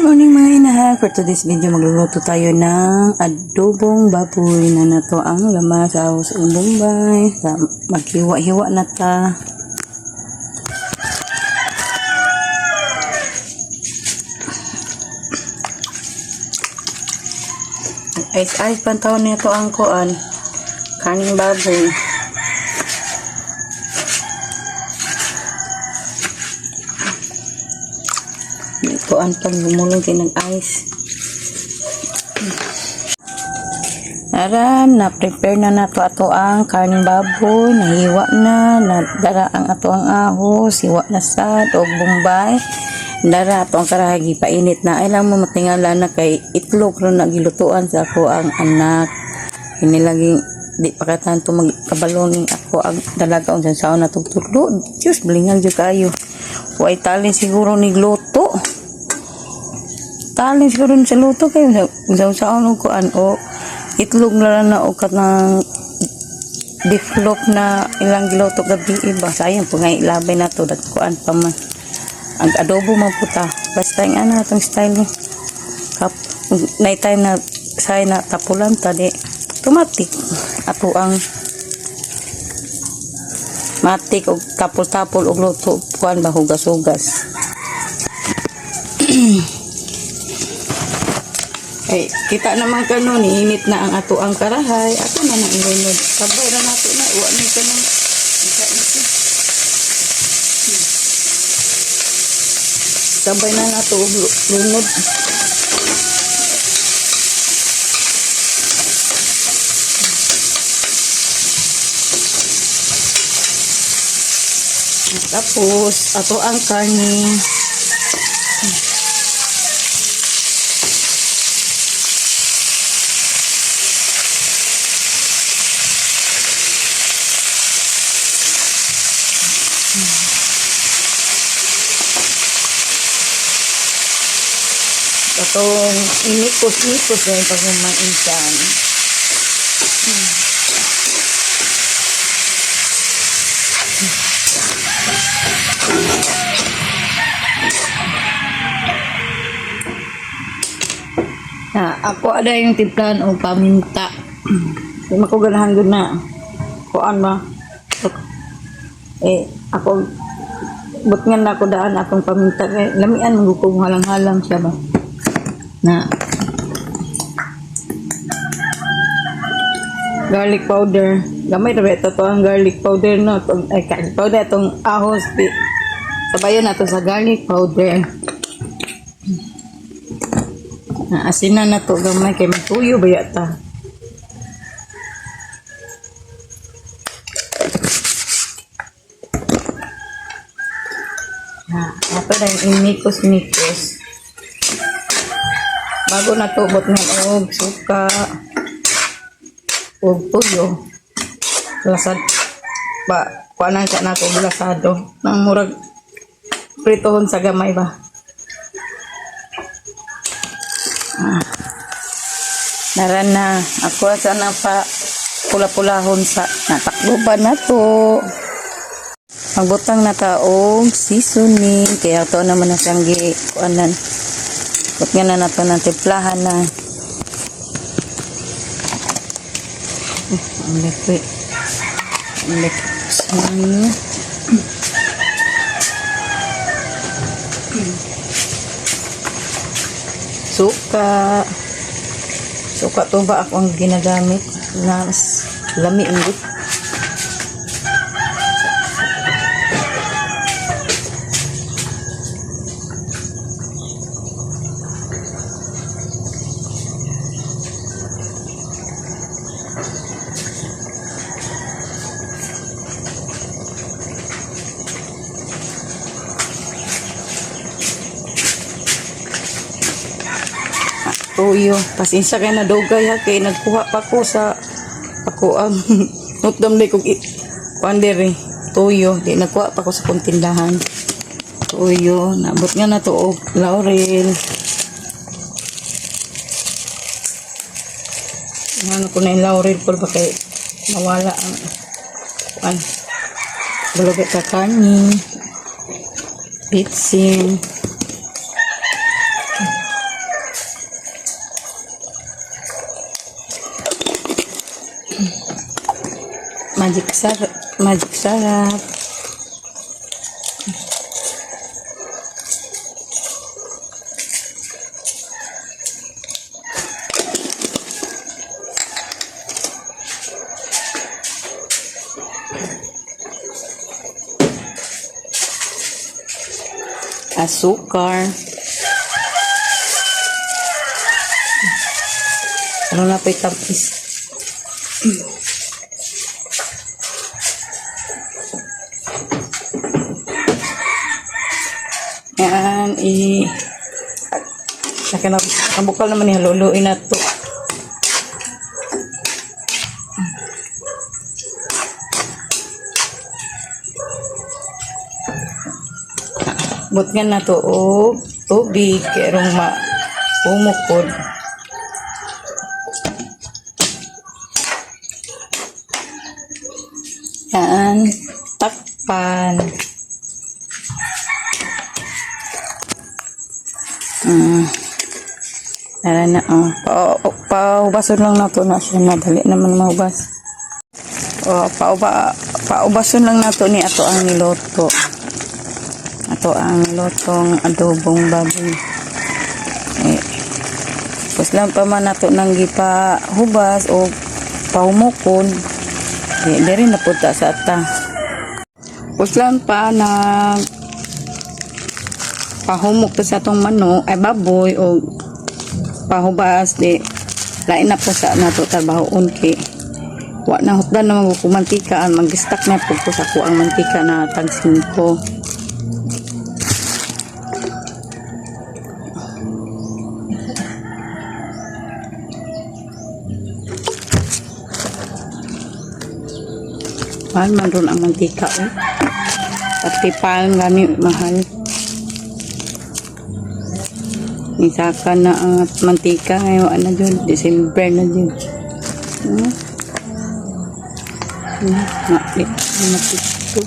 morning mga inaha. For today's video, magluluto tayo ng adobong baboy na nato ang lamas sa Bombay. Maghiwa-hiwa na ta. Ice pantaw nito ang kuan. Kaning baboy. Kuan pag gumulong tinag-ice. Aran, na-prepare na nato ato ang karning baboy, nahiwa na, nadara ang ato ang ahos, hiwa na sad o Bombay. Dara ato ang karahagi, painit na. Ay lang mo matingala na kay itlog ron nagilutuan sa ako ang anak. Inilaging di pa katanto magkabaloning ako ang dalaga ang sansaon na tugtuglo. Diyos, blingan dyan kayo. Huwag talin siguro ni gluto. Talin siguro sa luto kayo. Sansaon ko o itlog na lang na ukat ng deflop na ilang giluto gabi iba. Sayang po nga ilabay na to. Kuan pa man. Ang adobo man puta. Basta yung itong style ni. Night time na say na tapulan tadi. Tumatik. Ato ang matik o tapol-tapol o luto. Kuan ba hugas-hugas. Ay, kita naman kanon, init na ang ato ang karahay. Ato na nang ilunod. Sabay na nato na. Uwa na kanon. Sabay na nato lunod. Tapos, ato ang karne. Itong inikos-nikos na yung pagmamain dyan. Ako ada yung tiplan o paminta. Hindi ko ganahan doon na. Kuan ba? Ako butngan na ako daan akong paminta. Lamian magukong halang-halang siya ba? Na garlic powder. Gamay na ito ang garlic powder no. Garlic powder itong ahos. Sabayon na ito sa garlic powder. Asinan na ito gamay kay matuyo ba yata. Ito na yung inikos-nikos. Bago natubot ng og suka og tuyo lasad ba kuanan siya nato lasado nang murag pritohon sa gamay ba. Naran na ako sana pa pula-pulahon sa natakloban na to. Magbutang na taong seasoning kaya ito naman na siyang kuanan. But nga na nato ng timplahan na. Ang liquid. Ang liquid. Suka. Suka to ba ako ang ginagamit na lami inggit. Tuyo. Pasensya kayo na dugay ha. Kaya nagkuha pa ko sa ako ang nutdamday kong pandere. Tuyo. Di nagkuha pa ko sa kuntindahan. Tuyo. Nabot nga na to o laurel. Ano ko na yung laurel po ba kay mawala ang kuan. Balubit ka kani. Bitsin. Magic sarap. Asukar. Ano na po itapis? Yan, nakabukal naman niya, luluin na to. Butgan na to o tubig, kerong umukod. Yan, takpan. Tara na, paubason lang na to na siya. Madali naman maubas. Paubason lang na to ni ato ang niloto. Ato ang lotong adobong baboy. Tapos lang pa man nato nang gipahubas o pahumukon. Di rin napunta sa ata. Tapos lang pa na pahumok to sa atong manok ay baboy o pahubas di lain na po sa nato trabahoon kay wa na hutdan na magkumantika mag-stack na po sa ko ang mantika na tag 5. Mahal man ron ang mantika at pipal gani mahal. Isakan na ang mantika ngayon na dyan, December na dyan. Matito.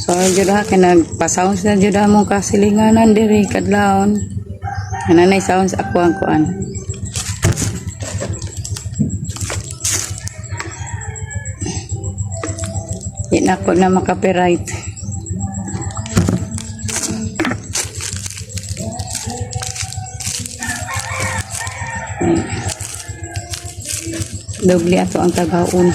So, juda ka nagpa-sounds na juda mong kasilinganan diri kadlawon. Nanay sounds ako ang kuan. Di na ako na makapiright. Doble ato ang tagaon.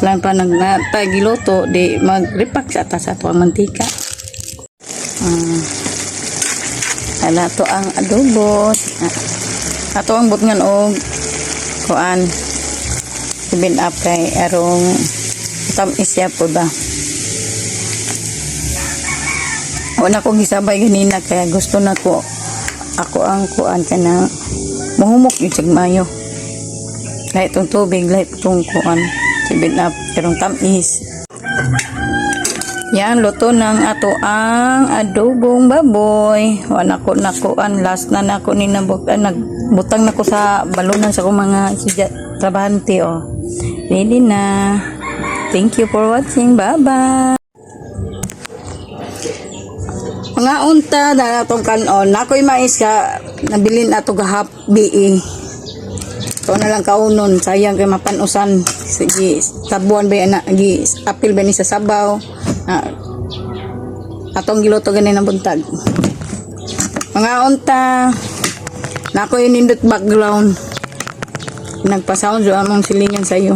Lang pa nagtagiloto di mag-repack sa atas ato ang mantika. Ala to ang adobo. Ato ang butngan og kuan. Ibin up kay arong tamis ya po ba. Wala ko gisabay ganina kaya gusto na ko ako ang kuan kana mahumok yung sigmayo. Lahat itong tubig, lahat itong kuan. Ibin up, karong tamis. Yan, luto ng ato ang adobong baboy. Wala ko nakuan, last na nako ni nabutan. Nagbutang nako sa balunan sa kong mga trabahante. Ready na. Thank you for watching. Bye-bye. Mga unta na itong kanon. Nako'y mais ka, nabilin ato gahabi ito na lang kaunon. Sayang kay mapanusan. Sige, tabuan ba yan na, apil ba ni sa sabaw. Atong giluto ganin ng buntag. Mga unta, na ako yung nindot background. Nagpa-sound yung among silingan sa iyo.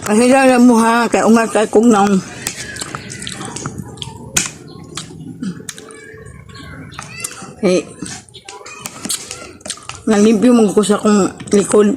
Mahilala mo ha, kaya umatay kong naong. Eh, nalibyo mo ko sa kong likod.